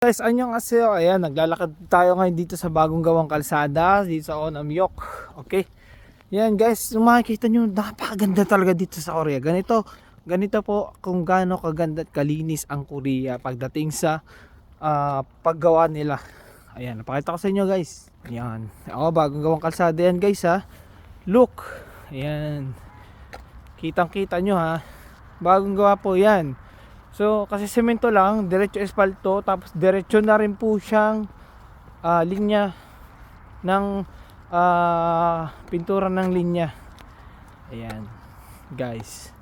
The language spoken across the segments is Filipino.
Guys, annyeonghaseyo. Ayan, naglalakad tayo ngayon dito sa bagong gawang kalsada dito sa Onamyok. Okay. Yan guys, kung makikita nyo, napakaganda talaga dito sa Korea. Ganito po kung gaano kaganda at kalinis ang Korea pagdating sa paggawa nila. Ayan, napakita ko sa inyo guys. Ayan, bagong gawang kalsada yan guys ha. Look, ayan, kitang kita nyo ha. Bagong gawa po yan. So kasi semento lang, diretso espalto, tapos diretso na rin po siyang linya ng pintura ng linya. Ayan guys,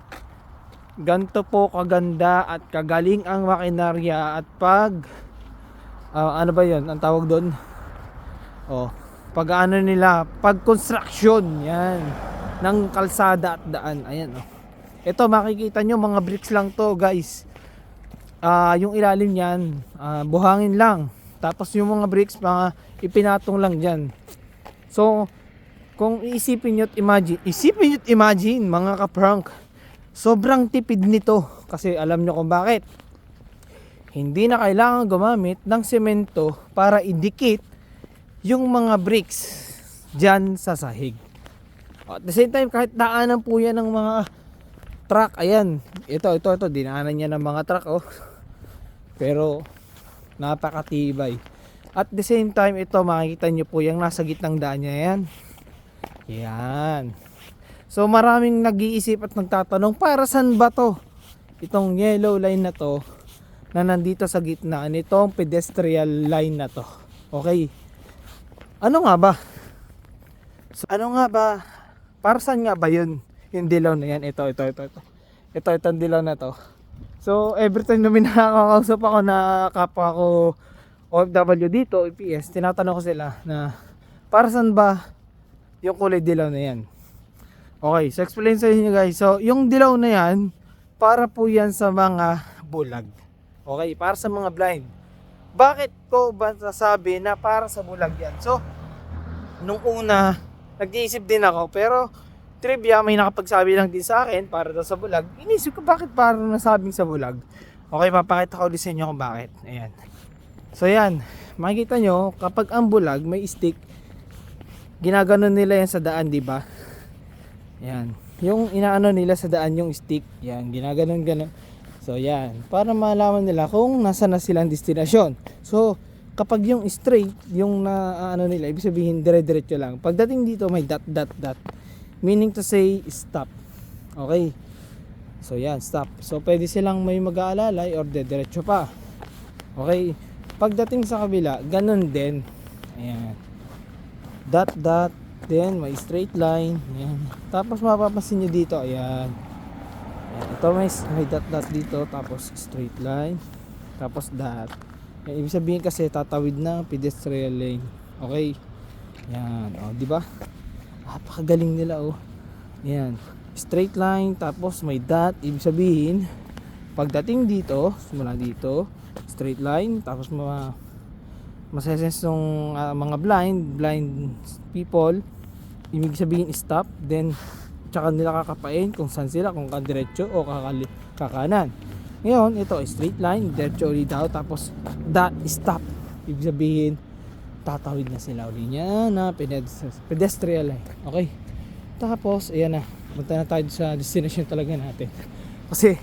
ganito po kaganda at kagaling ang makinarya. At pag ano ba yun ang tawag doon, pag ano nila, pag construction yan ng kalsada at daan. Ayan ito makikita nyo, mga bricks lang to guys. Yung ilalim niyan buhangin lang, tapos yung mga bricks mga ipinatong lang dyan. So kung isipin nyo imagine mga kaprank, sobrang tipid nito. Kasi alam nyo kung bakit. Hindi na kailangan gumamit ng semento para idikit yung mga bricks dyan sa sahig. At the same time, kahit daanan po yan ng mga truck, ayan, ito dinaanan niya ng mga truck pero napakatibay. At the same time, ito makikita nyo po yung nasa gitnang daan niya yan. So maraming nag-iisip at nagtatanong, para saan ba to, itong yellow line na to na nandito sa gitna nitong pedestrian line na to. Okay, ano nga ba, para saan nga ba yun, yung dilaw na yan? Ito itong dilaw na to. So every time na minakakausap ako na kapwa ko OFW dito, EPS, tinatanong ko sila na para saan ba yung kulay dilaw na yan. Okay, so explain sa inyo guys. So yung dilaw na yan, para po yan sa mga bulag. Okay, para sa mga blind. Bakit ko ba sasabi na para sa bulag yan? So nung una nag-iisip din ako, pero trivia, may nakapagsabi lang din sa akin para daw sa bulag. Inisip ko, bakit parang nasabing sa bulag? Okay, papakita ko din sa inyo kung bakit. Ayan. So yan, makikita nyo, kapag ang bulag may stick, ginaganon nila yan sa daan, di ba? Yan, yung inaano nila sa daan yung stick, yan, ginaganon. So yan, para malaman nila kung nasa na silang destinasyon. So kapag yung straight, yung ano nila, ibig sabihin dire-diretso lang. Pagdating dito may dot, meaning to say stop. Okay, so yan, stop. So pwede silang may mag-aalalay or diretso pa. Okay, pagdating sa kabila, ganun din. Ayan, dot, then may straight line. Ayan, tapos mapapansin nyo dito, ayan, ito may dot dito, tapos straight line, tapos dot. Ayan, ibig sabihin kasi tatawid na pedestrian lane. Okay, yan, di ba? Napakagaling nila Ayan, straight line, tapos may dot. Ibig sabihin, pagdating dito, simula dito, straight line, tapos masesense ng mga blind people, ibig sabihin stop. Then tsaka nila kakapain kung saan sila, kung kadiretso o kakanan. Ngayon, ito straight line, diretso ulit daw, tapos dot, stop. Ibig sabihin, tatawid na sila uli niya na pedestrian line. Okay, tapos ayan na, punta na tayo sa destination talaga natin. Kasi